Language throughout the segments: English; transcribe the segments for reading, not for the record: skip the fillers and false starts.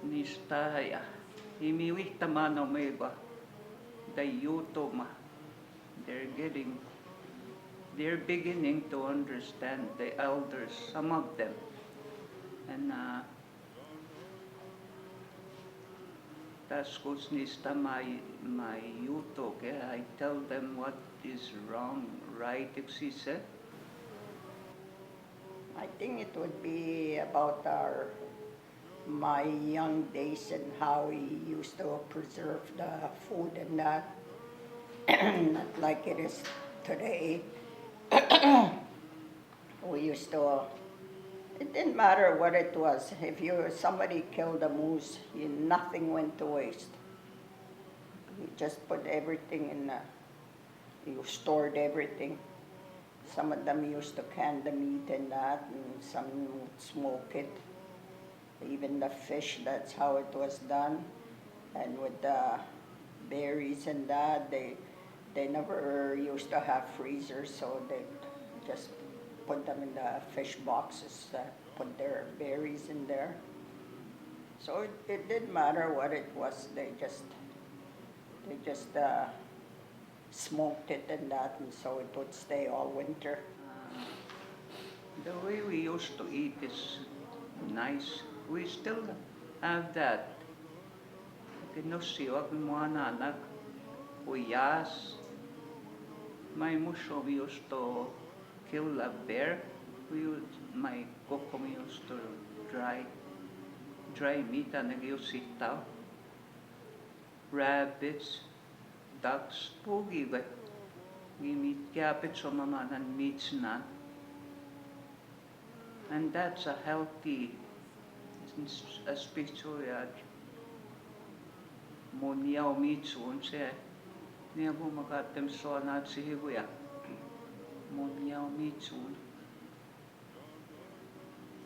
nistaya imiwihtamano meba dayutoma. They're beginning to understand the elders, some of them. And that's what's nista my yuto. I tell them what is wrong, right, if she said. I think it would be about my young days and how we used to preserve the food and that, not like it is today. We used to, it didn't matter what it was. If somebody killed a moose, nothing went to waste. You just put everything you stored everything. Some of them used to can the meat and that, and some would smoke it. Even the fish, that's how it was done. And with the berries and that, they never used to have freezers, so they just put them in the fish boxes, put their berries in there. So it didn't matter what it was. They just smoked it and that, and so it would stay all winter. The way we used to eat is nice. We still have that. Kinusiwag mo anak, uyas. My musho, we used to kill a bear. My coco used to dry meat and nag-usitaw. Rabbits, ducks, pugi ba? Meat kapit so mamanan meats na. And that's a healthy spiritual mo niyaw mitsun siya. Niya po makatem so anat si Higuya. Mo niyaw mitsun.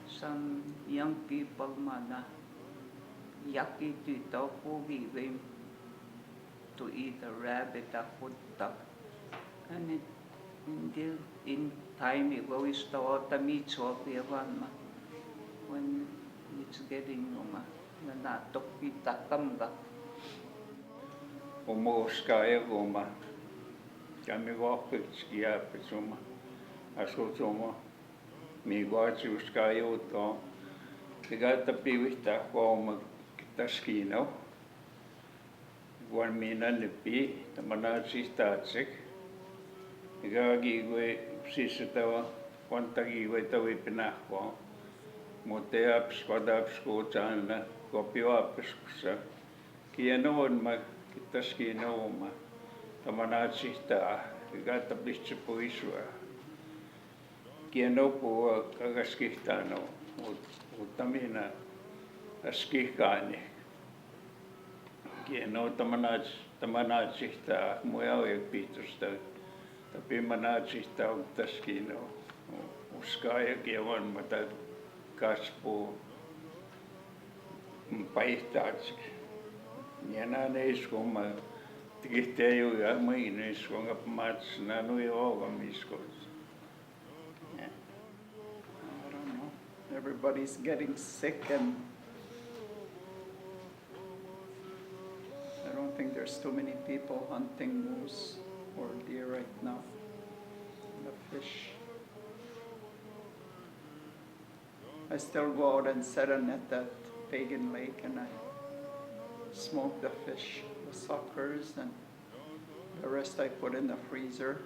Some young people mana yaki titaw pugi them to eat a rabbit, a duck. And in time it always thought the meat of the one when it's getting nanatok pitakam ka. Umuskaya goma. Kami wapitskia pitsuma. Asutuma. Mi guaci uskaya uto. Tigata pivita goma kitaskino. Guan mina nipi tamanatsi tatsik. Igagi sisitawa kontagi tawi pinako. Muteaps padaps ko tsana kopiwaps kusa. Kianoon kitaskinooma tamanatsihtaa kigatapitsipuisua kiano po kagaskihtano utamina askihkaani kiano tamanatsihtaa muyaujapitusta tapimanatsihtaa utaskino uskaya kiawan mata kaspu paihtatsik Yana neiskoma tikiteju ja maineiskonga mats nanu yoga miskos. I don't know. Everybody's getting sick, and I don't think there's too many people hunting moose or deer right now. The fish. I still go out and set a net at Pagan Lake, and I smoke the fish, the suckers, and the rest I put in the freezer.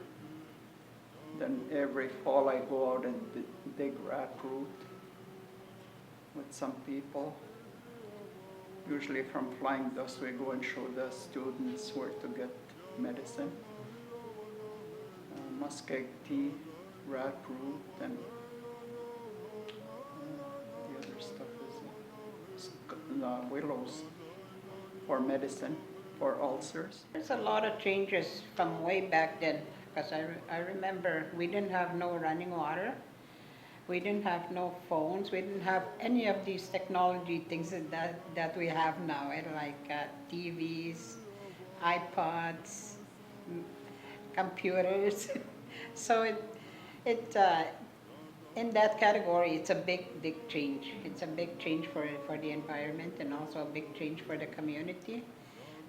Then every fall I go out and dig rat root with some people. Usually from Flying Dust we go and show the students where to get medicine. Muskeg tea, rat root, and the other stuff is willows. For medicine, for ulcers. There's a lot of changes from way back then, because I remember we didn't have no running water, we didn't have no phones, we didn't have any of these technology things that we have now, like TVs, iPods, computers. So in that category, it's a big change. It's a big change for the environment and also a big change for the community.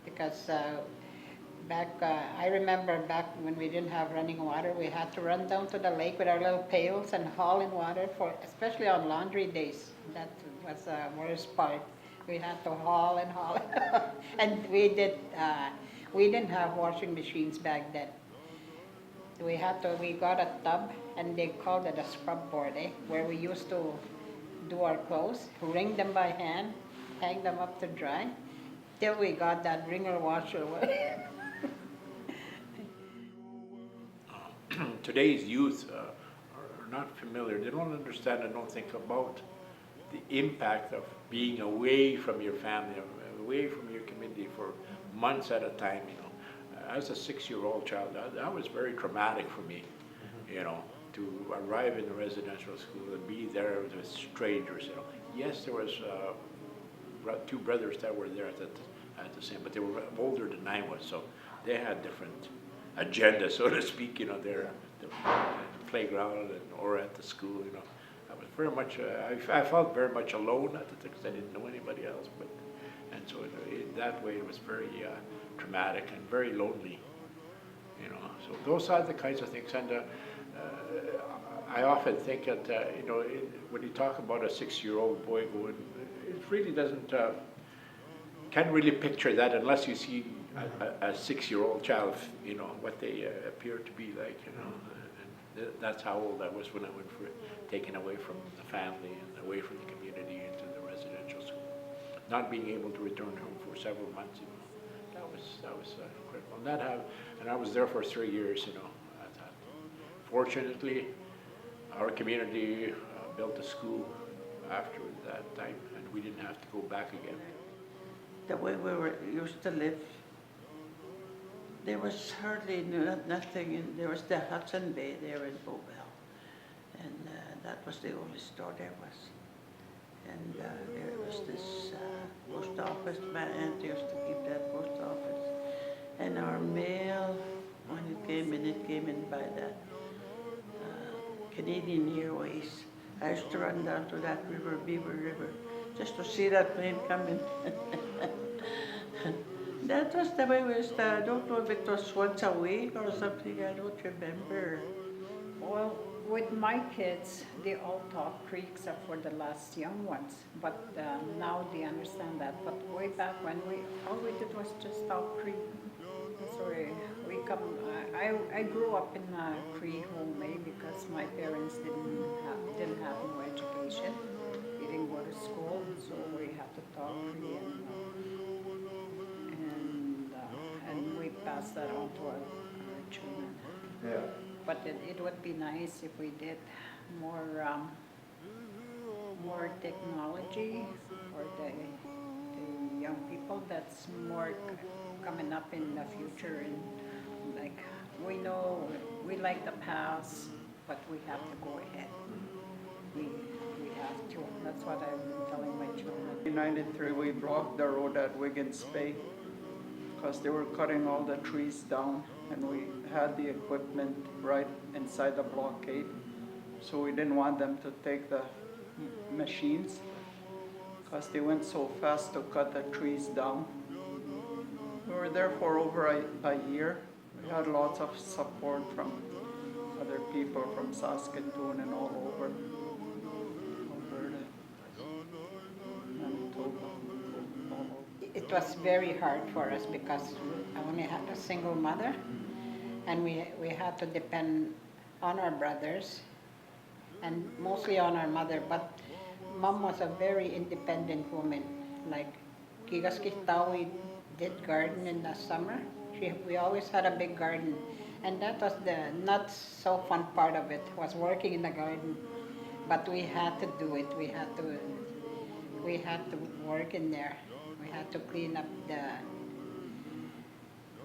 Because I remember back when we didn't have running water, we had to run down to the lake with our little pails and haul in water especially on laundry days. That was the worst part. We had to haul and haul. And we didn't have washing machines back then. We got a tub, and they called it a scrub board, where we used to do our clothes, wring them by hand, hang them up to dry, till we got that wringer washer. Today's youth are not familiar. They don't understand and don't think about the impact of being away from your family, away from your community for months at a time. As a 6-year-old child, that was very traumatic for me. To arrive in a residential school and be there with strangers. Yes, there was 2 brothers that were there at the same, but they were older than I was, so they had different agendas, so to speak. They're at the playground or at the school. I was very much. I felt very much alone at the time because I didn't know anybody else. And so in that way, it was very traumatic and very lonely. So those are the kinds of things. And I often think that when you talk about a 6-year-old boy going, it really doesn't. Can't really picture that unless you see a 6-year-old child, what they appear to be like, and that's how old I was when I went taken away from the family and away from the community into the residential school. Not being able to return home for several months, that was incredible. And I was there for 3 years, Fortunately, our community built a school after that time, and we didn't have to go back again. The way we used to live, there was hardly nothing. There was the Hudson Bay there in Bowbell, and that was the only store there was. And there was this post office. My aunt used to keep that post office. And our mail, when it came in by the Canadian Airways. I used to run down to that river, Beaver River, just to see that plane coming. That was the way we used to, I don't know if it was once a week or something, I don't remember. Well, with my kids, they all talk Cree except for the last young ones. But now they understand that. But way back when, all we did was just talk Cree. So we come. I grew up in a Cree home because my parents didn't have no education. We didn't go to school, so we had to talk Cree, and we passed that on to our children. Yeah. But it would be nice if we did more technology for the young people that's more coming up in the future. And like, we know we like the past, but we have to go ahead. We have to. That's what I've been telling my children. In '93, we blocked the road at Wiggins Bay because they were cutting all the trees down, and we had the equipment right inside the blockade. So we didn't want them to take the machines because they went so fast to cut the trees down. We were there for over a year. We had lots of support from other people from Saskatoon and all over Alberta, Manitoba, all over. It was very hard for us because I only had a single mother, and we had to depend on our brothers and mostly on our mother. But Mom was a very independent woman. Like, we did garden in the summer. We always had a big garden, and that was the not so fun part of it, was working in the garden. But we had to do it. We had to work in there. We had to clean up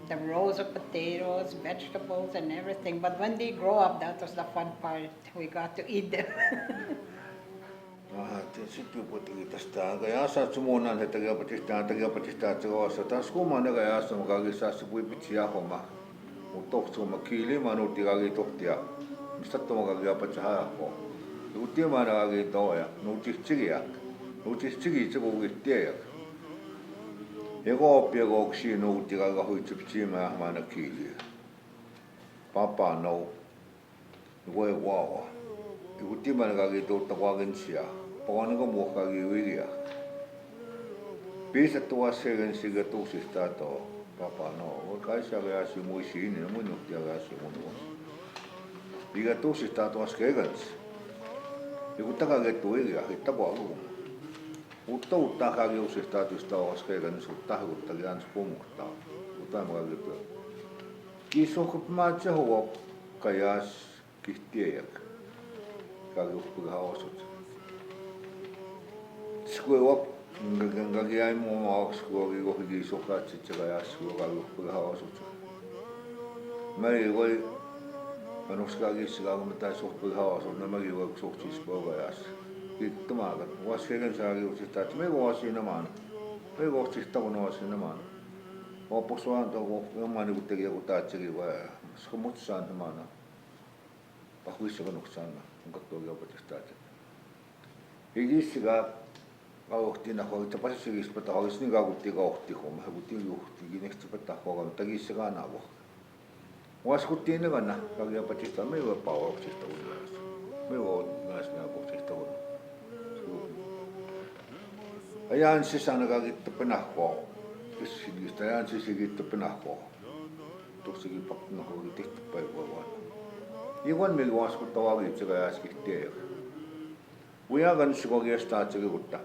the rows of potatoes, vegetables, and everything. But when they grow up, that was the fun part. We got to eat them. Sitten puhuttiin tästä, kun jäässä sumunan, että takia tsegossa. Taas kumman ega jäässä mukaan saassa pui pitsi jahoma. Mutta tohtuuma kiili manuutti kaki tohtia. Mistä tuomakaan patsi hajako. Utimanagi toya, nutichigiak, nutichigi chigugitiak. Ego piego xi nutiga huitsipchima manakili. Papa no, we wawa. Utimanagi totawagensia, ponigo mokagi wigia. Bisa tua segen siga tusista papa no, kaisa gasi muisini, munuktia gasi munus. Iga tusista skegans. Joku takagettuiga hittapalu. Mutta uttahagi usista tusta oskegan suttahutta gans pomukta. Utamagettu. Kisok matse huo kajas kihtiejak. Kaguppuga haosut. Skuop ngagi ai mo maokskuogi gohigi sokatsit kajas kaguppuga haosut. Mai goi Anuskagi sigaga mitä suhtuu haasut, nämä kiva suhtis povajas. Kittomaga, vaskegen saagi usista, että me vuosina maan. Me vuosista kun vuosina maan. Opusaan tuo jomani kun teki joku taitsegi vai, koska mut saan maana. Pahuissa kannuksaan, kun katsoo joupatista. Hikissiga kauhtina hoitaa pasissigis pata hoitaa niin kaukutti kauhti homma, kutin juhtikin ehkä pata hoitaa, mutta kissiga navo. Waskuttiin ne kanna, kakia patista, me ei ole pauksista uudessa. Me ei ole näistä pauksista uudessa. Ajan sisään kakittu penahkoa. Kyssikistä ajan sisikittu penahkoa. Tuossikin paknahoikin tehty päivää vaan. Iwan millä waskuttaa valitse kai äsken tiedä. Ujakan sikokin estaa tsekin kutta.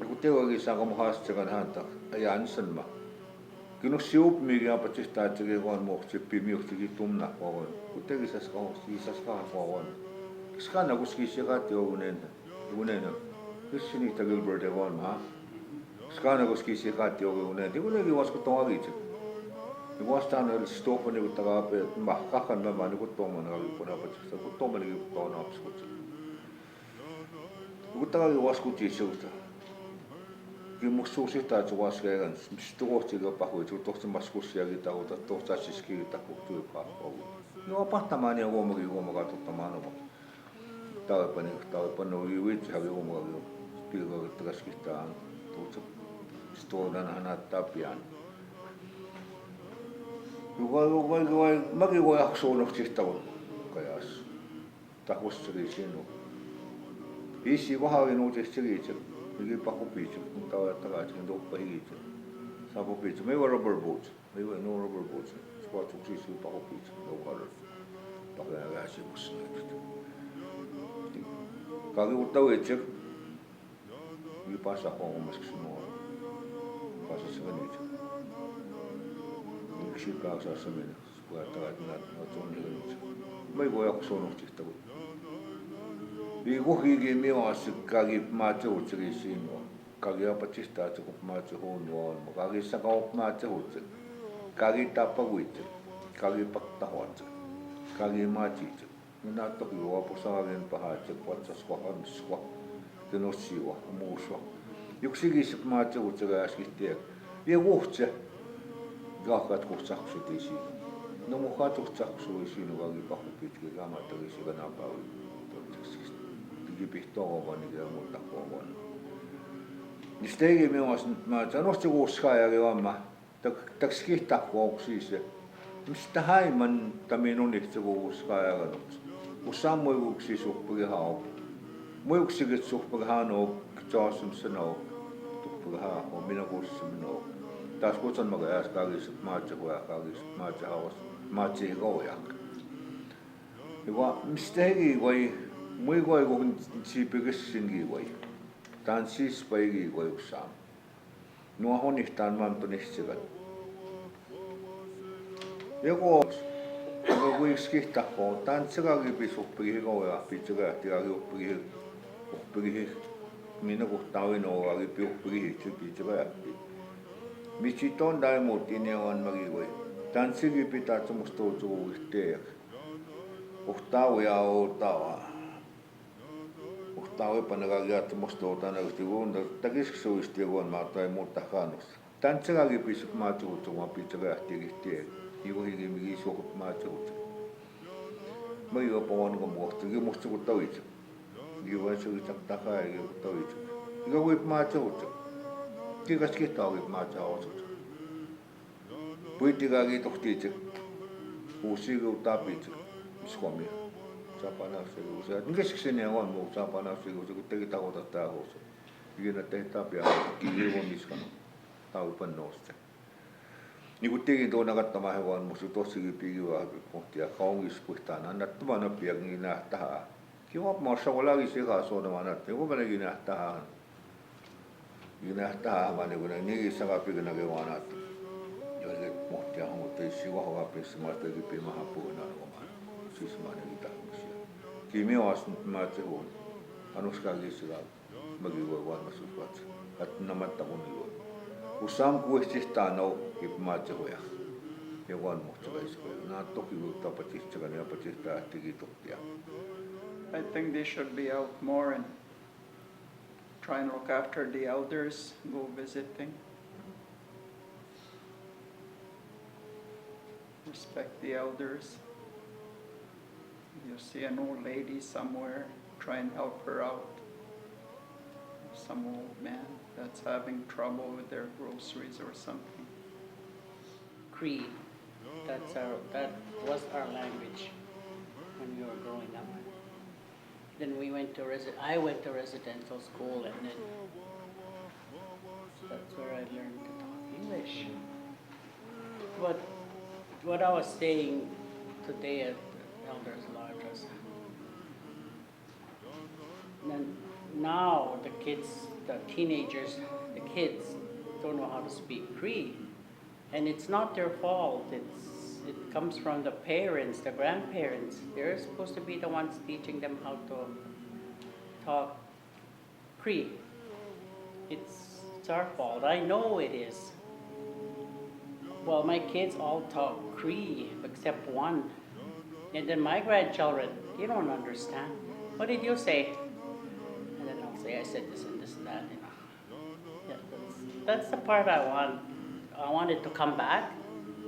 Kun teokin saa kun haastekan häntä, ajan sanma. Kyllä siup mikä patista että se on muoksi pimiuksikin tunna koon. Kun tekisas kausti isas koon. Skanna kuski se katti unen. Kysi niitä Gilbert on ma. Skanna kuski se katti unen. Unen vaskuttaa valitse. Ja vastaan oli stoppa niin takaa ma kakan mä niin kuin tommonen oli kun patista. Kun tommonen on abskut. Kun takaa vaskutti siltä. Kyllä musta suusista, että vaskeegan, mistä tohtiga pahui, että tohti maskussiakin tahuta, tohtaisikin tahuttui pahui. No pahtamaan ja huomakaan tuttamaan oma. Taupan oli vitsi huomakaan, pilkoa taskistaan, tuutsa stoidan näyttää pian. Mäkin voi aksuunoksista kajas, tahussakin sinun. Isi vahavin uutista liitse. Hindi pa ko pizza, kung tawag kung doon pa higit. Sa po pizza, may rubber boots. May no rubber boots. Squat suksisi pa ko pizza, no color. Pakayagasi mo sa ito. Kagi utaw itse, hindi pasa ko kung mas mo. Pasa sa ganito. Hindi siya kaksa sa mga. Squat tawag na natsunin ganito. May voy ako sunok tista ko. Viikuhigi miuasi kagi maatse utsiri sinua. Kagi apatista atse kun maatse huonu on. Kagi sakaup maatse utse. Kagi tappa uitse. Kagi pakta huatse. Kagi maatse. Minä toki luopu saavien pahatse patsas kohanskua. Tenossiua muusua. Yksikin maatse utse äsken tiedä. Ja kuhtse. Jahkat kuhtsaksuti siinä. No mun katuhtsaksui sinua kagi pahu pitkin. Kammattaki sitä napauli. Pihtoon niin kuin muuta koon. Niin stegi minusta mä sanoin kuuskaajakin amma. Taks kihtahkouksis. Mistä haiman minun itse kuuskaajakin. Kun sammui kuuksi suhpukin hau. Muiksikin suhpukin hau, jaasun sanoo. Tuhpukin hau, minä kuussa minua. Taas kutsun mä kun äskääkin maatse hujakaakin, maatse hauas, maatse koujak. Ja mistä hegi voi Mui koi kun siipikässinkin voi. Tän siis paikki voi usaan. Nuo honihtaan mantonihtsivat. Joku kuiks kihtahkoon. Tän tsekakin pisuppikin koujaa. Pitsäkähtiäkin uppikin. Minä kuhtaan oinoakin piuppikin pitsäkähti. Mitsi ton tai muutin ja on mäkin voi. Tän tsekin pitää semmoista tuotua teek. Uhtauja outavaa. Tauipa nagagiat mustuuta näytti vuonna takissuisti vuonna tai muuta kannusta. Tän tsekäkin pisut maatuutuma pitää lähtiäkin tie. Juhikin mikin suhut maatuut. Mä jopa on kun muhtikin musta kun tawitse. Iwa sugi taka i tawi tu. Iwa wip ma tu. Tiga skita wip ma tu. Pui tiga gi tohti tu. Usi go tapi tu. Skomi. Sapana sugi usi. Nge sikseni awan mo sapana sugi usi tegi tawo ta hoso. Igena te tapi a ki wo miskano. Tau pannoste. Ni ku tegi do na kattama hewan musu tosi gi pigi wa pohtia kaungis puhtana na tuma na piang ina taha. Ki wa ma sa wala gi se ka so na mana te ko bana gi na taha. Gi na taha ma ne guna ni gi sa ka pigi na ge wana. Yo le pohtia ho te si wa ha pe ma te gi pe ma ha pu na ko ma. Si ma ne gi ta musi. Ki me wa ma te ho. Anus ka gi sila magi wa wa ma su pat. At na matta ko ni wa. Usam kuistista no ipmaatsehoja. Ja wan muhtsaisikoja. Na toki uutta patistagani ja patista tigi toktia. I think they should be out more and try and look after the elders, go visiting. Respect the elders. You see an old lady somewhere, try and help her out. Some old man that's having trouble with their groceries or something. Cree. That was our language when we were growing up. Then I went to residential school, and then that's where I learned to talk English. But what I was saying today at the Elders Lodge was, now the kids, the teenagers, the kids don't know how to speak Cree. And it's not their fault. It comes from the parents, the grandparents. They're supposed to be the ones teaching them how to talk Cree. It's our fault. I know it is. Well, my kids all talk Cree except one. And then my grandchildren, they don't understand. What did you say? And then I'll say, I said this and this and that, you know. Yeah, that's the part I want. I want it to come back,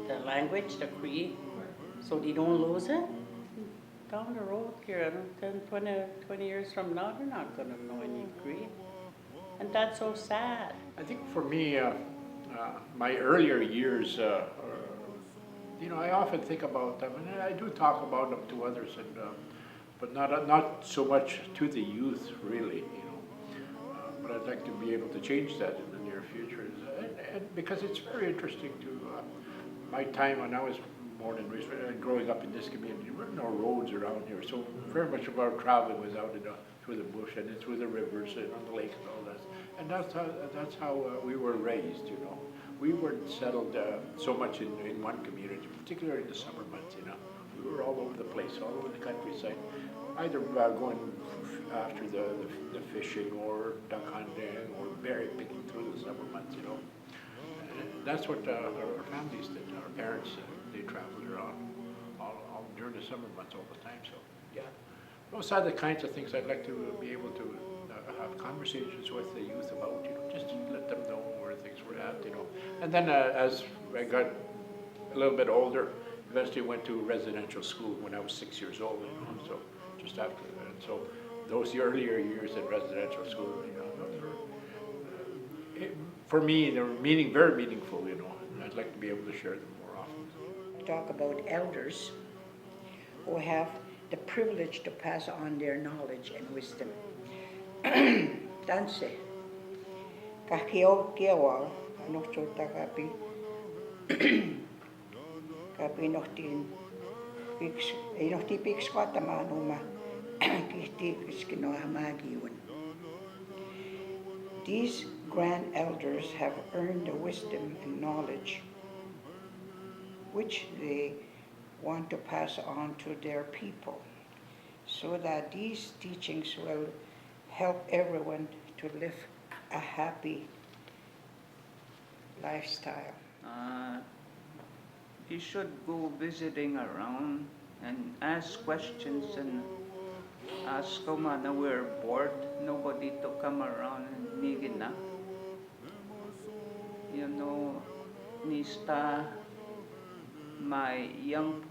the language, the Cree, so they don't lose it. Down the road here, 10, 20 years from now, they're not going to know any Cree. And that's so sad. I think for me, my earlier years, I often think about them, and I do talk about them to others, but not so much to the youth, really, But I'd like to be able to change that in the near future, and because it's very interesting to my time when I was born and raised, growing up in this community. There were no roads around here, so very much of our traveling was out through the bush and through the rivers and on the lake and all that. And that's how we were raised, We weren't settled so much in one community, particularly in the summer months, We were all over the place, all over the countryside, either going after the fishing or duck hunting or berry picking through the summer months, And that's what our families did. Our parents, they traveled around all during the summer months all the time. So, yeah. Those are the kinds of things I'd like to be able to have conversations with the youth about, just to let them know where things were at, And then as I got a little bit older, eventually went to residential school when I was 6 years old, So just after that, so those earlier years in residential school, those were, for me, they were very meaningful, And I'd like to be able to share them more often. Talk about elders who have the privilege to pass on their knowledge and wisdom. Tanse, kahkio kiawal, anusulta kapi nohtiin ei nohti piks katamaan uma kihti kiskinoa magiun. These grand elders have earned the wisdom and knowledge which they want to pass on to their people, so that these teachings will help everyone to live a happy lifestyle. You should go visiting around and ask questions and ask them na we're bored, nobody to come around and nigina. Nista my young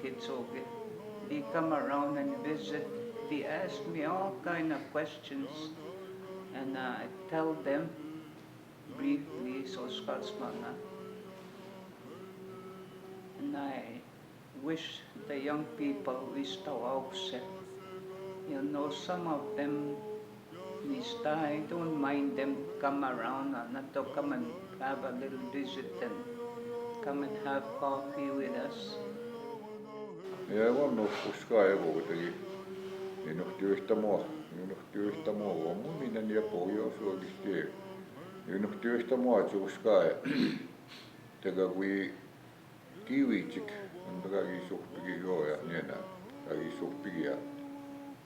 kids, okay, they come around and visit they ask me all kind of questions, and I tell them briefly, so skalsmana. And I wish the young people listawause. You know, some of them lista, I don't mind them come around and not to come and have a little visit and come and have coffee with us. Ja on uskaa joku kuitenkin. Inuhti yhtä mua, on muminen ja pohjois oikeasti. Inuhti yhtä mua, että uskaa. Teka kui kiivitsik, on takaki suhpiki joo ja niin enää. Takaki suhpiki ja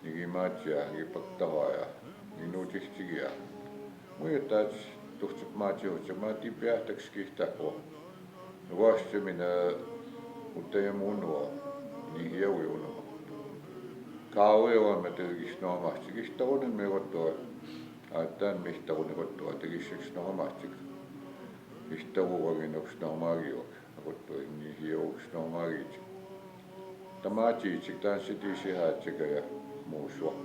niki matsia, niki pattahaa ja minuutihtiki ja. Muista, että tuhtsut matsioissa, mä tii pähtäks kihtää kun. Vasta minä, mutta ei mun vaan. Niin hieu junoma. Kauan on me tekis nohmasti. Kista onen me kottoa. Aittaan mistä onen kottoa. Tekis nohmasti. Kista uuvagin oks nohmagi ok. Kottoa niin hieuks nohmagi. Tämä tiitsik tanssiti sihatsika ja muusua.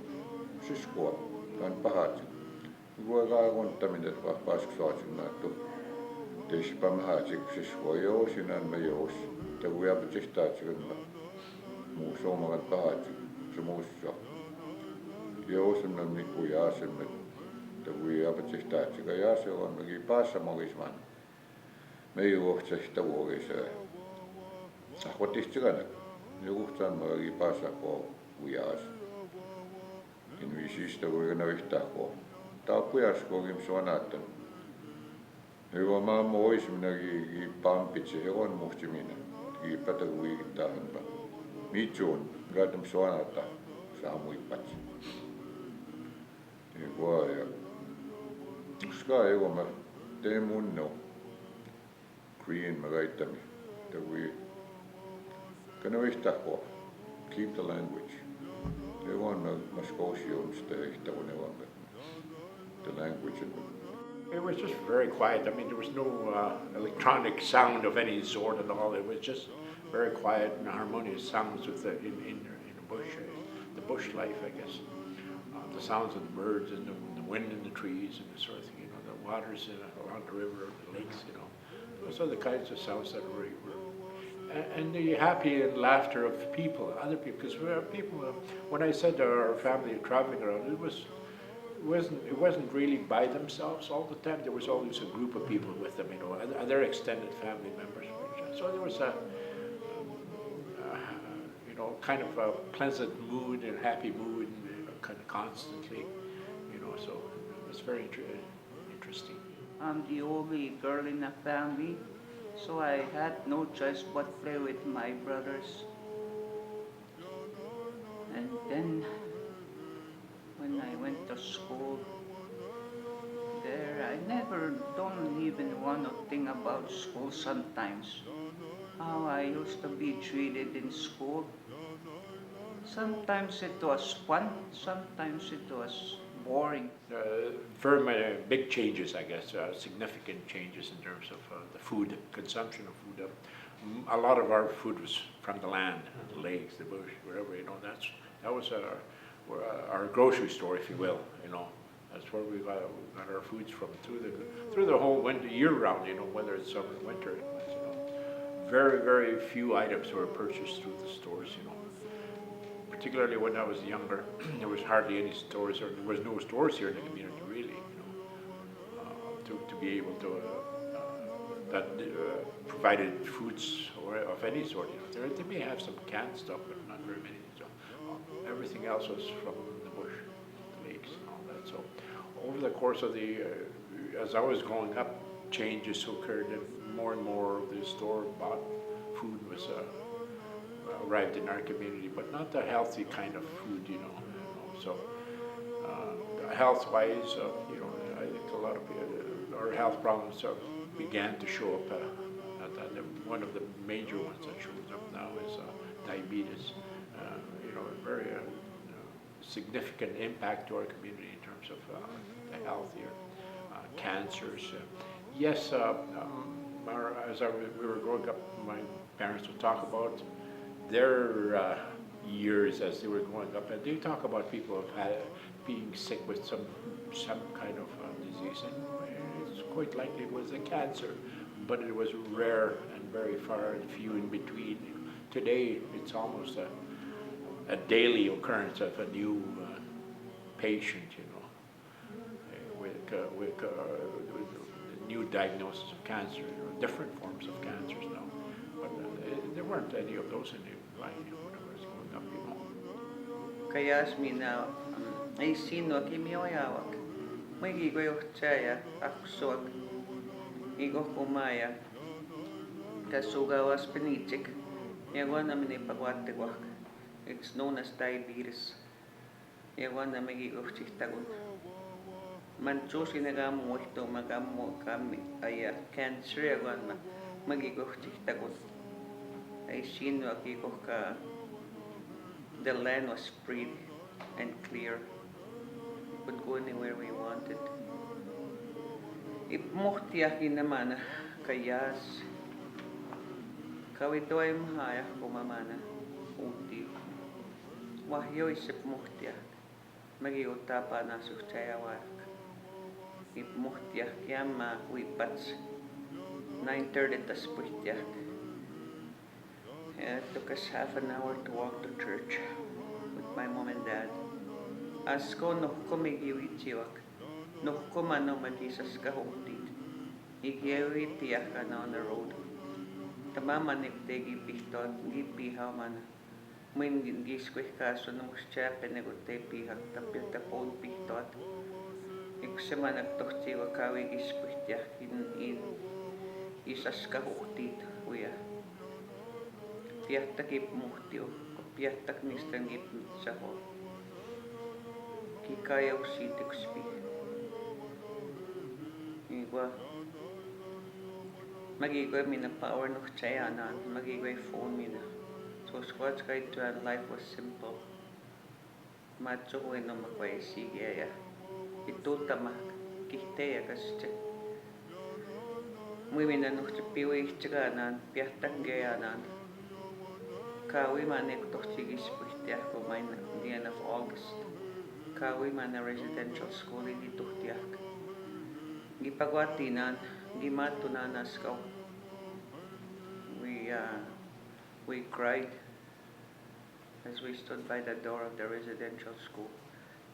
Siskua. Tän pahat. Kui kaavontaminen pasksaatsin naattu. Teispä mahatsik siskua jousinan me jous. Ja kui apetistaatsikan muu suomalat pahat se muussa. Jousen on niinku jaasemme. Että kui apetistaatsika jaase on megi paassa mogisman. Me juohtsesta vuorisää. Ahvatistikanak. Juhtaan megi paassa koo ujaas. In viisistä kuinka yhtään koo. Tää pujas koogim suonaattan. Hyvä maamma ois minäkin pampitse hevon muhtiminen. Kiipätä kuikittaahanpa. Mitsuun, gaitam suonata, saamuipatsi. Niin vaan ja. Uskaa ego mä teen munno. Cree mä gaittami. Tagui. Kana vihtako. Keep the language. Ego mä skoosiun sitä ihtakunevan. The language. It was just very quiet. I mean, there was no electronic sound of any sort at all. It was just very quiet and harmonious sounds with in the bush, the bush life, I guess. The sounds of the birds and the wind in the trees and the sort of thing, you know, the waters along the river, the lakes, you know. Those are the kinds of sounds that were and the happy and laughter of people, other people. Because people, when I said our family traveling around, it wasn't really by themselves all the time. There was always a group of people with them, you know, other extended family members. So there was a kind of a pleasant mood and happy mood, you know, kind of constantly, you know. So it was very interesting. I'm the only girl in the family, so I had no choice but play with my brothers. And then when I went to school, there I don't even want to think about school sometimes. How I used to be treated in school. Sometimes it was fun, sometimes it was boring. Very many big changes, I guess, significant changes in terms of the food, consumption of food. A lot of our food was from the land, the lakes, the bush, wherever, you know. That was our grocery store, if you will, you know. That's where we got our foods from through the whole winter, year round, you know, whether it's summer or winter. You know. Very, very few items were purchased through the stores, you know. Particularly when I was younger, there was hardly any stores, or there was no stores here in the community, really, you know, to be able to that provided foods or of any sort. You know, they may have some canned stuff, but not very many. So everything else was from the bush, the lakes, and all that. So over the course of as I was growing up, changes occurred, and more of the store-bought food was arrived in our community, but not the healthy kind of food, you know. So health-wise, you know, I think a lot of our health problems began to show up. One of the major ones that shows up now is diabetes. You know, a very significant impact to our community in terms of the health here. Cancers. Yes, as we were growing up, my parents would talk about their years as they were growing up, and they talk about people being sick with some kind of disease, and it's quite likely it was a cancer, but it was rare and very far and few in between. Today, it's almost a daily occurrence of a new patient, with new diagnosis of cancer, different forms of cancers now. But there weren't any of those in the line when I was growing up, Kaya mina ay sino kimiyawak. May gigoy chaya aksuak. Igo kumaya. Kasugawas penichik. Yawan namin ipagwatigwak. It's known as diabetes. Yawan namin gigo chiktagun. Mancho sinagamu ito magamu kami ay cancer yawan na magigo chiktagun. Ay sino akigo ka. The land was free and clear. We could go anywhere we wanted. Ipmuhtiyakin naman kayas. Kawito ay mahaya kumamana. Uti. Wahyo isip muhtiyak. Magiutapa na suchayawak. Ipmuhtiyak yama wipats. 9:30 tas puhtiyak. It took us half an hour to walk to church with my mom and dad. Asko no kumigiwichiwak. No kumano majisas kahuktit. Igiwitiyak ka na on the road. Tamaman niptegi pihtot, gipihaw man. Min giskwih kaso na musyap penegote pihak tapil tapon pihtot. Iksama nagtohtiwa kawi giskwih tiyak in isas kahuktit, kuya. Piahtak ipmuhtio, piahtak nistang ipnitsaho. Kikayaw sitikspi. Igwa. Magigoy mina power no chayanan, magigoy phone mina. So squats kay tuan life was simple. Macho ko no makway sige ya. Ito tama kihte ya kasi. Muy mina no piwi chaganan, piahtak gayanan. Kawi manek tohtigis puhtiak ko main the end of August. Kawi mana residential school di tohtiak. Gipagwatinan, gimatunanas ko. We cried as we stood by the door of the residential school.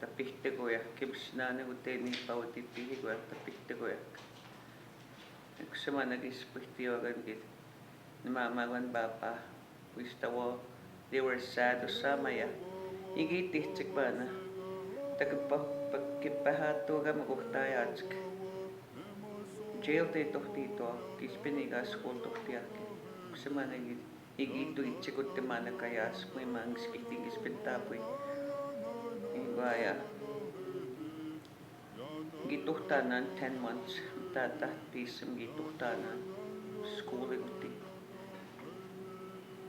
Tapihte ko ya, kibsnane uteni pauti pihi ko ya, tapihte ko ya. Nagsama nagis puhtiwagan kit. Namamagan bapa. They were sad to samaya. Igitih tsikbana. Pagkipahato ka maguhtayatsk. Jail te tohtito, kispiniga school tohtiak. Kusama nagit. Igito itsikot temana kayas. May mangs kiting ispintapoy. Igwaya. Gituhtanan 10 months. Tatah pisam gituhtanan. School iguti.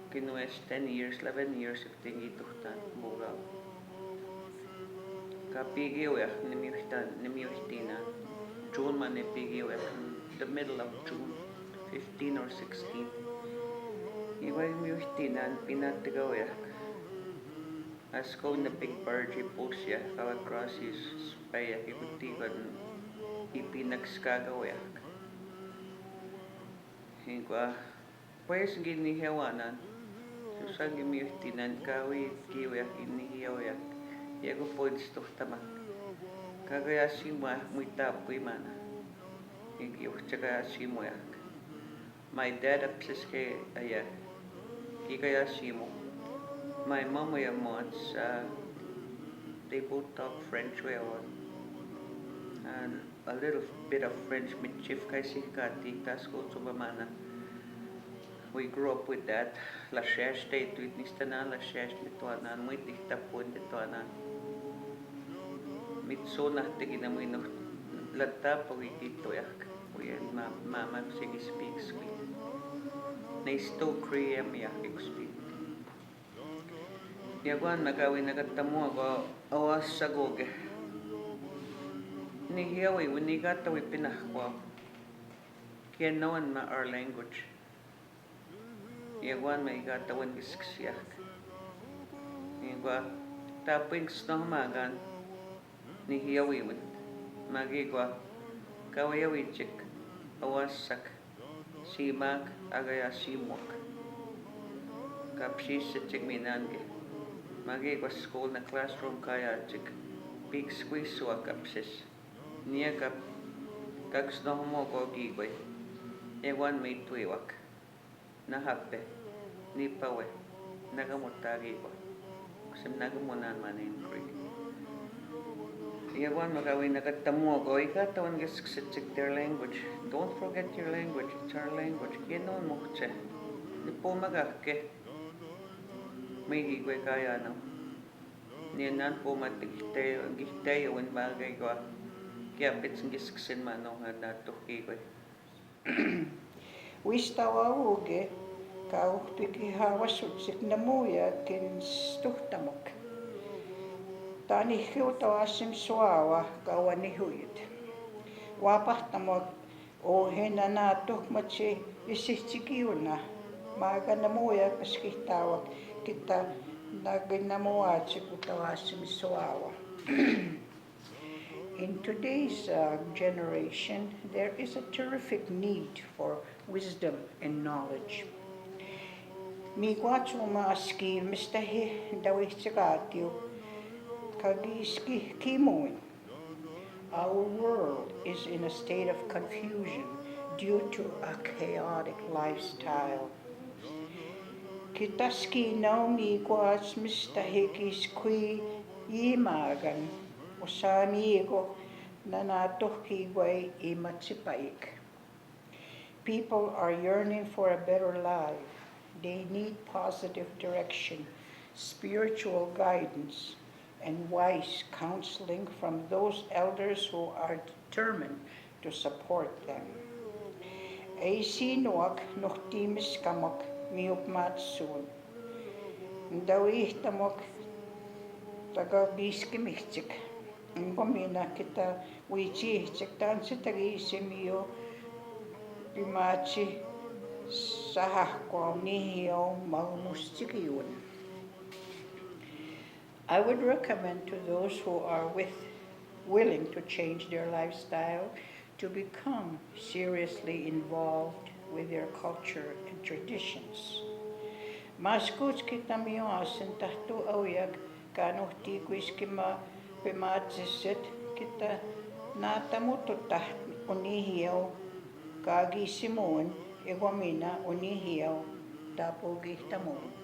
Kinuwes 10 years, 11 years if tingi tuhtan bugaw. Kapigi uyak nimiuhtina. June man ipigi uyak the middle of June, 15 or 16. Iway miuhtina pinatigaw uyak. As ko na big barge ipusya kawa across his spayak ikutigan ipinagskagaw uyak. Hingwa pues ginihewanan. Susang gimiuhtinan kawi kiwayak inihiyawayak. Yago points tohtamak. Kagaya simwa muitapoy mana. Igiyok tsaka simoyak. My dad apsiske ayak. Kikaya simo. My mom waya months. They both talk French well. And a little bit of French mitchif kay sikati tasko subamana. We grew up with that. La shesh te tuitnistanan, la shesh mituanan, muy tihtapun mituanan. Mitsona te ginamoy no lata pagikito yak. Uyan mama sige speak sweet. Naisto Cree yak speak. Yaguan nagawin nagatamu ako awas sa goge. Nihiyawi, winigatawi pinahkwa. Kaya nawan ma our language. Yaguan may gatawan giskisyak. Ngwa tapings no magan ni hiyawiwin. Magigwa kawayawichik awasak simak agaya simwak. Kapsisichik minange. Magigwa school na classroom kaya chik. Big squeeze wa kapsis. Niya kaks no mo ko gigway. Ewan may tuiwak. Nahape. Nipawe. Nagamutagi ko. Kasi nagamunan man in Cree. Ewan magawin nagatamu ko. Ikatawan gaskisit their language. Don't forget your language. It's our language. Kinon mo kche. Di po magake. May gigway kaya no. Niyanan po matigtayo when bagay ko. Kaya pits ng gisksin manong nato gigway. Wistawa uge, kau piki hawa sutsik na muya kin stuhtamok. Tani hiutawa sim suawa kawani huyut. Wapahtamok o hinanatok matsi isihtsikiuna. Maga na muya kaskitawak kita naginamuatsi kutawa sim suawa. In today's generation, there is a terrific need for wisdom and knowledge. Miigwatsu maaski mistahi dawihtsigatiu kagiski kimuin. Our world is in a state of confusion due to a chaotic lifestyle. Kitaski no miigwats mistahikis kui imagan usamigo nanatohkiway imatsipaik. People are yearning for a better life. They need positive direction, spiritual guidance, and wise counseling from those elders who are determined to support them. Ay sinuak nuhtimis kamok miupmatsun. Ndawih tamok tagabiskimihtsik. Ngomina kita wichi chektan sitagi simiyo pimachi sahakwa nihiyo magmustikiun. I would recommend to those who are willing to change their lifestyle to become seriously involved with their culture and traditions. Maskuts kita miyo asin tahtu awyag kanuh tikuis kima pimatsisit kita natamututah unihiyaw kagisimun igwamina unihiyaw tapugihtamun.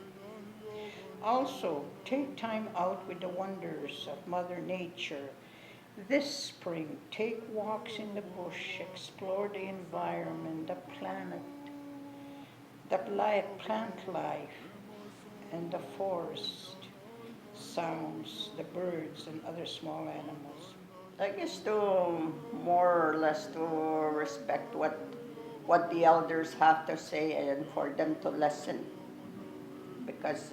Also, take time out with the wonders of Mother Nature. This spring, take walks in the bush, explore the environment, the planet, the plant life, and the forest sounds, the birds and other small animals. I guess to more or less to respect what the elders have to say and for them to listen. Because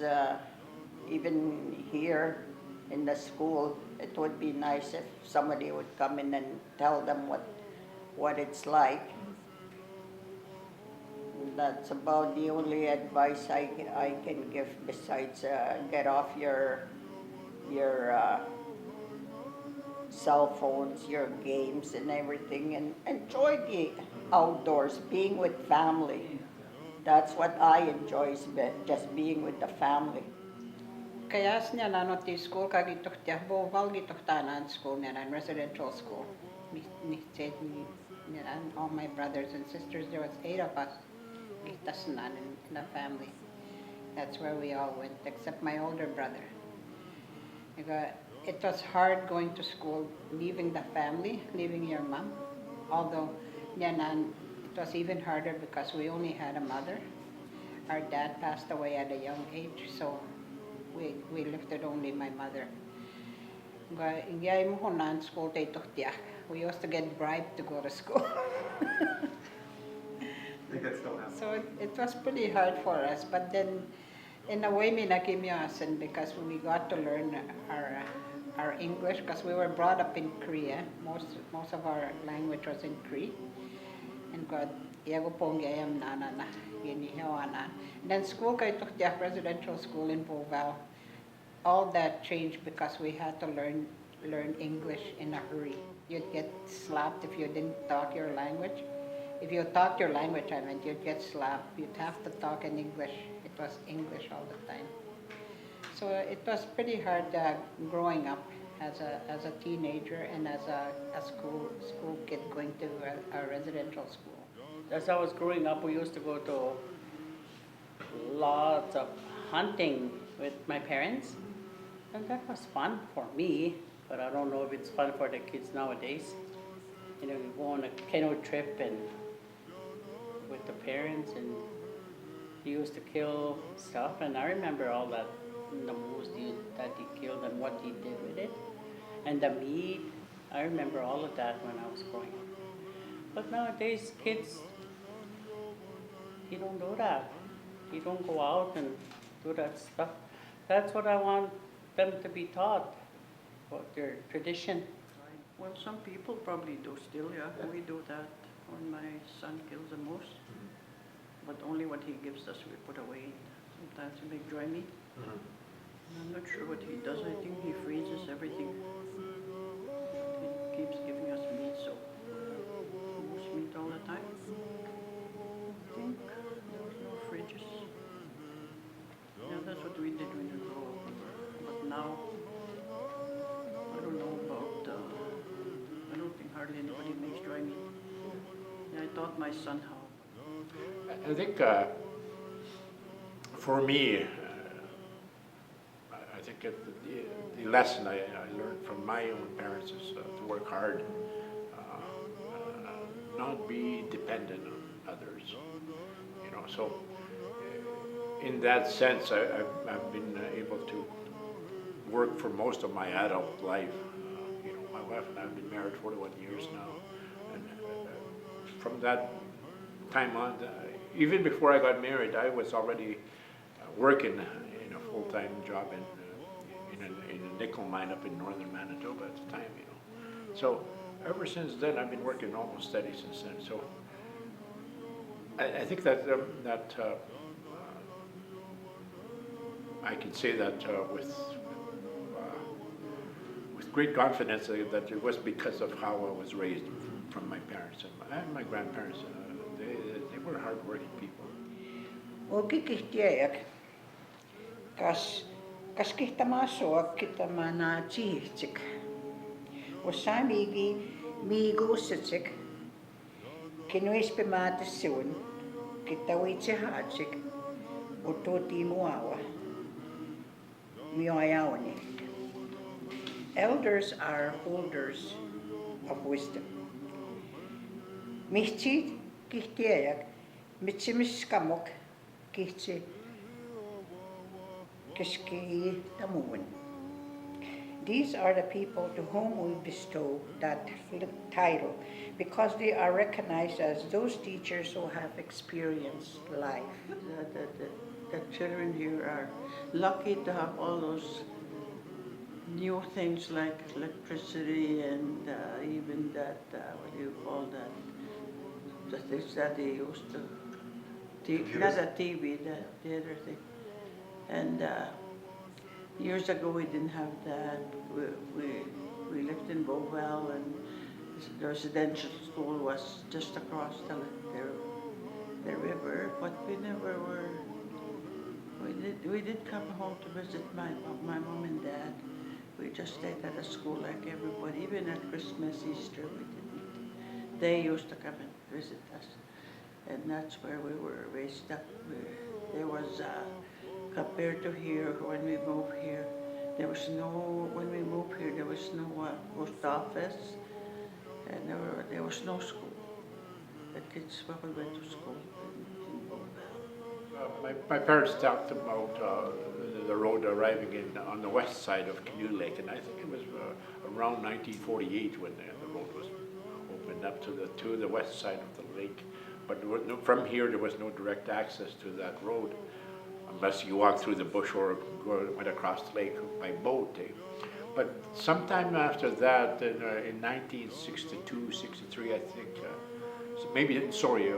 even here in the school, it would be nice if somebody would come in and tell them what it's like. That's about the only advice I can give besides get off your cell phones, your games and everything, and enjoy the outdoors, being with family. That's what I enjoy, is just being with the family. Kaya niya nanot ti school kagitoh tiah bo valgitoh tanan school niya nan residential school. Ni said niya all my brothers and sisters, there was 8 of us. Gitas nan in the family. That's where we all went, except my older brother. It was hard going to school, leaving the family, leaving your mom. Although niya nan, it was even harder because we only had a mother. Our dad passed away at a young age, so we lifted only my mother. We used to get bribed to go to school. So it was pretty hard for us, but then in a way minakimyasan because we got to learn our English because we were brought up in Cree. Most of our language was in Cree. And God, iago pong yayam na. And then school kay residential school in Boval. all that changed because we had to learn English in a hurry. You'd get slapped if you didn't talk your language. If you talked your language, I meant you'd get slapped. You'd have to talk in English. It was English all the time. So it was pretty hard growing up as a teenager and as a school kid going to a residential school. As I was growing up, we used to go to lots of hunting with my parents. And that was fun for me, but I don't know if it's fun for the kids nowadays. You know, you go on a canoe trip and with the parents and he used to kill stuff, and I remember all that, the moose that he killed and what he did with it. And the meat, I remember all of that when I was growing up. But nowadays, kids, you don't do that. You don't go out and do that stuff. That's what I want them to be taught, what their tradition. Well, some people probably do still, yeah. We do that when my son kills a moose. But only what he gives us we put away. Sometimes we make dry meat. I'm not sure what he does. I think he freezes everything. He keeps giving us meat, so moose meat all the time. I think there was no fridges. Yeah, that's what we did when we grew up. But now, I don't know about, I don't think hardly anybody makes dry meat. Yeah, I taught my son how. I think for me, I think the lesson I learned from my own parents is to work hard, not be dependent on others. You know, so in that sense, I've been able to work for most of my adult life. You know, my wife and I have been married 41 years now, and from that time on, even before I got married, I was already working in a full-time job in a nickel mine up in northern Manitoba at the time, you know. So ever since then, I've been working almost steady since then. So I think that I can say that with great confidence that it was because of how I was raised from my parents and my grandparents. They were hard-working people. Oki kihtiajak, kas kihtamaa soak kihtamaa naa tsihtsik. Osa miiguussitsik, kinuispimaatissuun, kittawitsihaatsik, ututi muawa, mioayauni. Elders are holders of wisdom. Mihtsi kihtiajak, mitsimiskamok kihtsi kiski tamuun. These are the people to whom we bestow that title because they are recognized as those teachers who have experienced life. The children here are lucky to have all those new things like electricity and even that, what do you call that? The things that they used to, not a TV, the other thing. And years ago we didn't have that. We lived in Bowell and the residential school was just across the river, but we never were, we did come home to visit my mom and dad. We just stayed at a school like everybody, even at Christmas, Easter, we didn't. They used to come and visit us. And that's where we were raised up. There was, compared to here, when we moved here, when we moved here, there was no post office, and there was no school. The kids probably went to school in Bowell. My parents talked about the road arriving on the west side of Canoe Lake, and I think it was around 1948 when the road was opened up to the west side of the lake. But from here, there was no direct access to that road unless you walked through the bush or went across the lake by boat. But sometime after that, in 1962, 63, I think,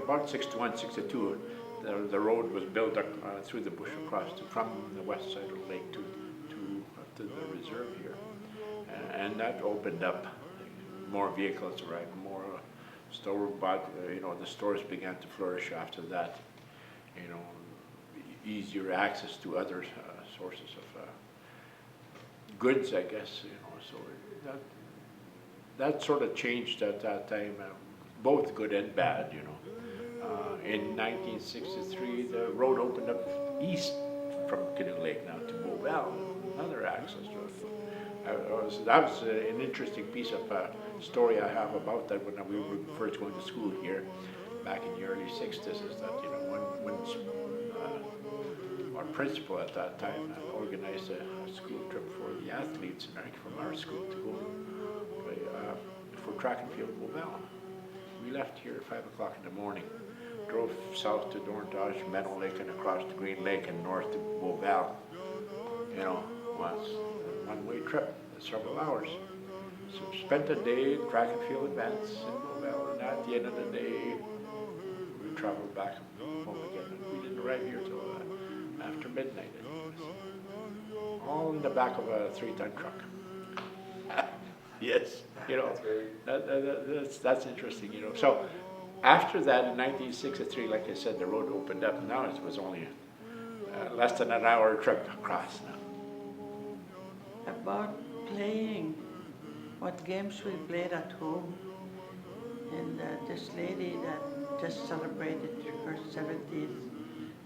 about 61, 62, the road was built through the bush across from the west side of the lake to to the reserve here. And that opened up more vehicles arrived, more store-bought, the stores began to flourish after that. Easier access to other sources of goods, I guess, so that sort of changed at that time, both good and bad, In 1963, the road opened up east from Canoe Lake now to Beauval, another access to it. That was an interesting piece of story I have about that when we were first going to school here back in the early 60s, is that, when our principal at that time organized a school trip for the athletes from our school to go for track and field Beauval. We left here at 5 o'clock in the morning, drove south to Dorntage, Meadow Lake, and across to Green Lake and north to Beauval. Once one-way trip, several hours. So spent a day in track and field events in Beauval, and at the end of the day, we traveled back home again. We didn't arrive here till after midnight. All in the back of a 3-ton truck. Yes, that's interesting, So after that, in 1963, like I said, the road opened up. Now it was only less than an hour trip across now. About playing, what games we played at home. And this lady that just celebrated her 70th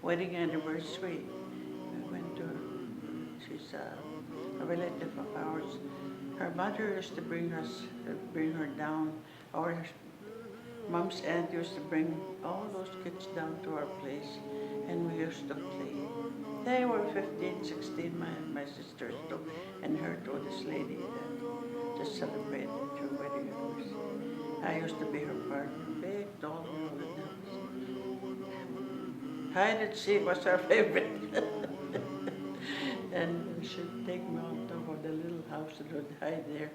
wedding anniversary, we went to her. She's a relative of ours. Her mother used to bring her down, or her mom's aunt used to bring all those kids down to our place, and we used to play. They were 15, 16, my sisters too, and her too, this lady that just celebrated her wedding anniversary. I used to be her partner, big, tall, hide and seek was our favorite. And she'd take me on top of the little house and would hide there.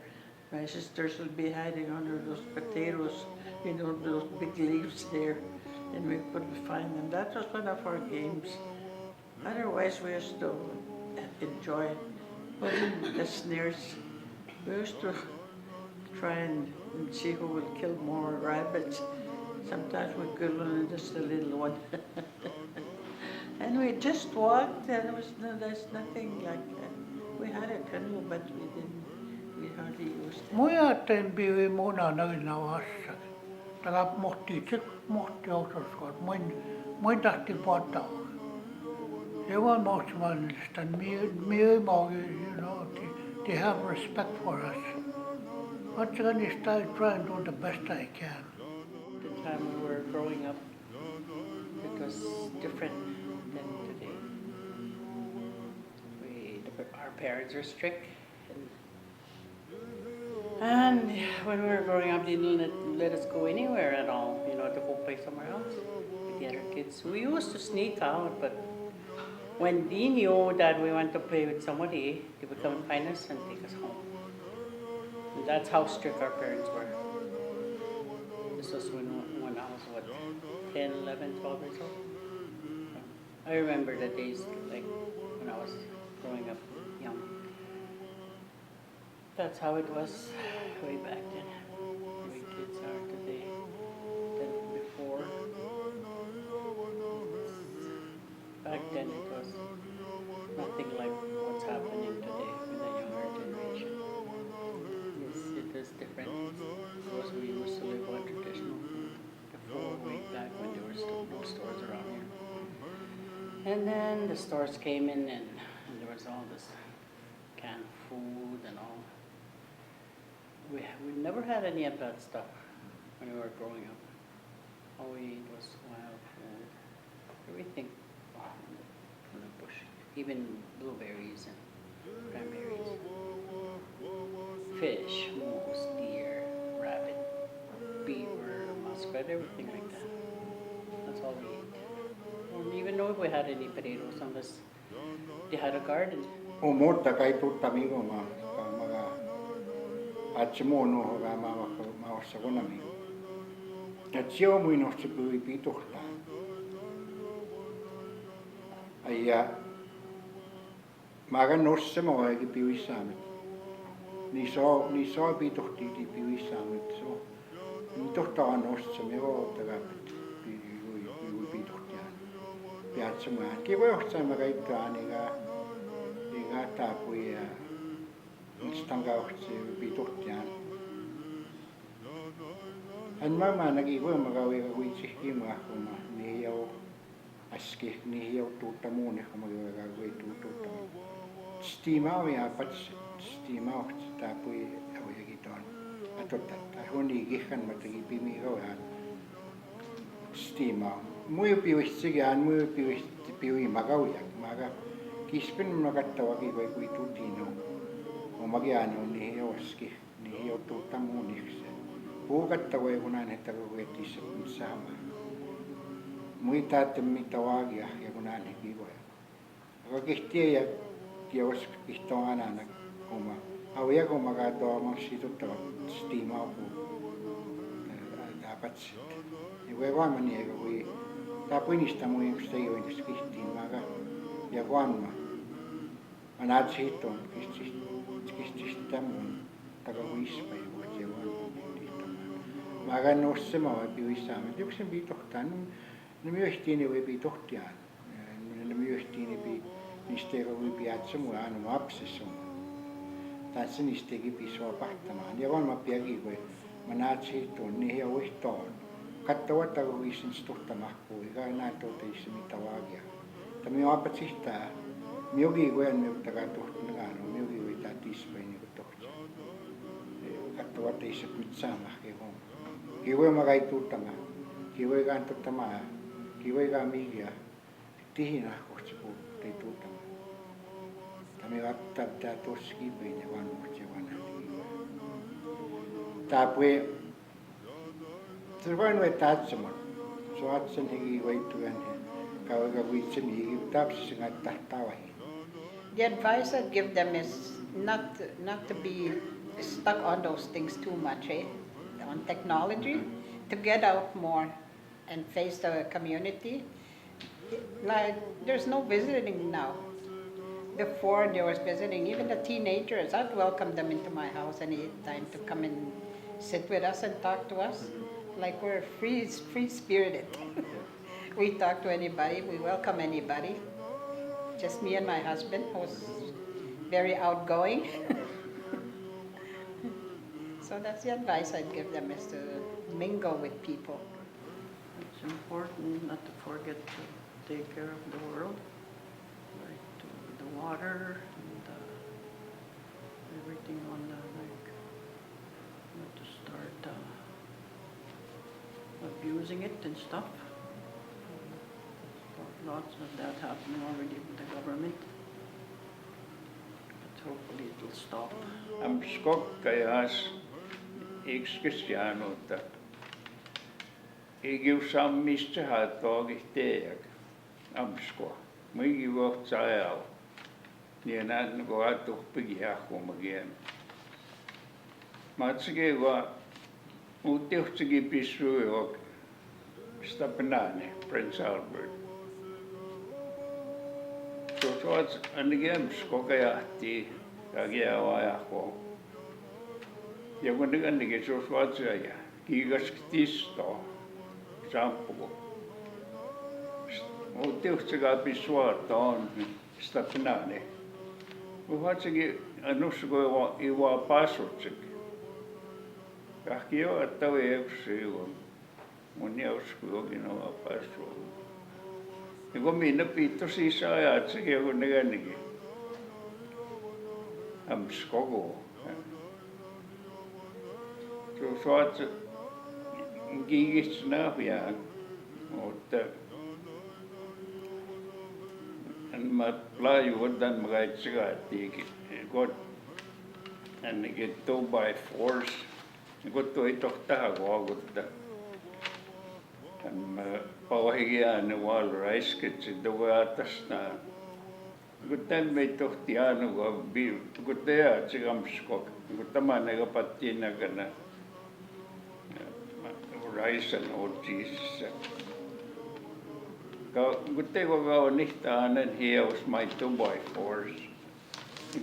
My sisters would be hiding under those potatoes, those big leaves there, and we couldn't find them. That was one of our games. Otherwise, we used to enjoy putting the snares. We used to try and see who will kill more rabbits. Sometimes we killed only just a little one. And we just walked, and there's nothing like that. We had a canoe, but we hardly used it. Muuten pivi muna noina vassa. Tällä mohti autoskot. Mun tahti pottaa. They were most managed, and they have respect for us. What's going to start trying to do the best I can. The time we were growing up, it was different than today. Our parents were strict, and when we were growing up, they didn't let us go anywhere at all, to go play somewhere else with the other kids. We used to sneak out, but when they knew that we went to play with somebody, they would come and find us and take us home. And that's how strict our parents were. This was when I was, 10, 11, 12 years old? I remember the days, like, when I was growing up young. That's how it was way back then. The way kids are today than before. Back then it was nothing like what's happening today with the younger generation. Yes, it is different. Because we used to live on traditional food before, way back when there were still no stores around here. And then the stores came in, and there was all this canned food and all. We never had any of that stuff when we were growing up. All we ate was wild food, everything from the bush, even blueberries and cranberries, fish, moose, deer, rabbit, beaver, muskrat, everything like that. That's all we ate. We didn't even know if we had any potatoes unless they had a garden. Umota kai tuttavia ma atsemono hoga ma osagonami. Atsio muino se pui pitohta. Aia Magan nosse mo egi piuisaamet. Ni so pitohti ti piuisaamet so. Ni tohtaa nosse me o tagapet piui pitohtiaan. Piatsemaan. Kiva johtsamme kaiktaan iga taapui instangauhtsi pitohtiaan. An mama nagiwa magawi kuitsi hima kuma ni yo aski ni yo tuutta muun ehkä magawi tuutta. Stima ja pats stima och taapui awiagi ton. Atotta honi gihan matagi pimi gawan. Stima. Mui piuitsigaan mui piui magawi maga kispin magattawagi vai kui tutino. Omagiano ni yo aski ni yo tuutta muun ehkä. Puukattavoi kunan että kuvetissa sama. Muita että mitä waagia ja kunan kivoja. Aga kihtiä ja kios kihtoa anana oma. Auja kun makaa tuomaan situttava stiimaa puu. Taapatsit. Ja voi vaamani eikä kui taapuinista muin sitä joinkis kihtiin maga ja kuanma. Mä näet siittoon kististä mun takahuispa ja vuotia vaanma. Magan nosse ma piuisaamet. Joksen pitohtaan. Ne myöhtiin voi pitohtiaan. Ne myöhtiin niistä voi piatsemuun aina lapsessa. Tässä niistäkin pisua pahtamaan. Ja varmaan piakin voi. Mä näet siittoon niin ja uihtoon. Katsoa, että kun viisin stuhtamahkuu. Eikä enää tuoteissa mitä vaagia. Tämä on apat sihtää. Miokin voi en takaa tohtunaan. Miokin voi tää tispäin niin kuin tohtia. Katsoa, että ei se nyt saa mahkeen homma. Kivoja magai tuuttamaan, kivoja kantottamaan, kivoja mihiä, tihinä kohti puhuttei tuuttamaan. Tämä ottaa tää tuossa kipein ja vanhuus ja vanhat kivoja. Tää puhe, se voi noin taatsamaan. Se on atsen heki vaittuvan kauan vitsi mihin, tapsissa kannattaa tavahin. The advice I'd give them is not to be stuck on those things too much, eh? On technology, to get out more and face the community. Like, there's no visiting now. Before there was visiting, even the teenagers, I'd welcome them into my house any time to come and sit with us and talk to us. Like we're free-spirited. We talk to anybody, we welcome anybody. Just me and my husband, who's very outgoing. So that's the advice I'd give them, is to mingle with people. It's important not to forget to take care of the world, like the water and everything on the like, not to start abusing it and stuff. Lots of that happening already with the government. But hopefully it will stop. Am skokkajas ikskisjäänuutta. Igiusam mistä haatoogi teek. Amsko. Migi vohtsa ajal. Niin näin kun aatu pigiahkumagien. Matsiki vaan uutiuhtsiki pissui og stapenani, Prince Albert. Så att ainakin skokajahti kagia ajahko. Ja kun ne ainakin se suotsaja kiikasktisto sampu. Uutiuhtsika pissuarta on stapenani. Uhatsakin anusko iwa passutsik. Kahki jo että voi epsiu. Mun jausku jokin on passu. Ja kun minä piitto siis ajat sekin kun ne kännikin. Amps koko. Se saat kiikistä nahjaan. Mutta mä laajuudan mä kaitsikaattiikin. Kun ainakin 2x4s. Kun toi tohtaa kuokuttaa. Mä pauhikin aina valraiskit sitten vuotasna. Kun tämän me tohti aina kun teat se kamskok. Kun tämän eikä pattiin näkänä. Raisan otsiissa. Kun teko kauan nihtaa aina hieus my 2x4s.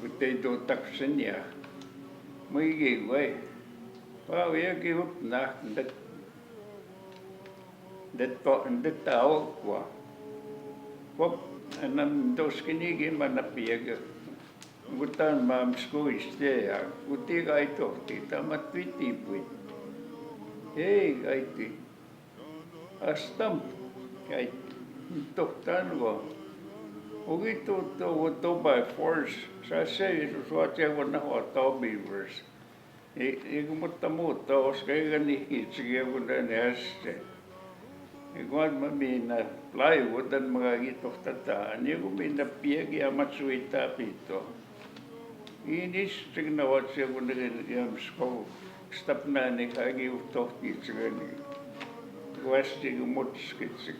Kun teitu taksen ja. Muigi vai. Pau ja kihut nähnyt. Det tau kwa. Pop anam doskinikin manna piega. Gutan mam skuiste ja. Guti kai tohti tamat vitipui. Ei kaiti. Astam kai tohtan go. Ogi to by force. Sa se suotia vonna hoitaa beavers. Ei mutta muutta oskei gani itsekin kun näste. Igual mä minä plywood mga gitohtataan, niin kun minä pieniä matsuita pito. Inis signavat se kun jämsko stapnani kaikki uhtohtiitseni. Kuesti kun mutskitsi.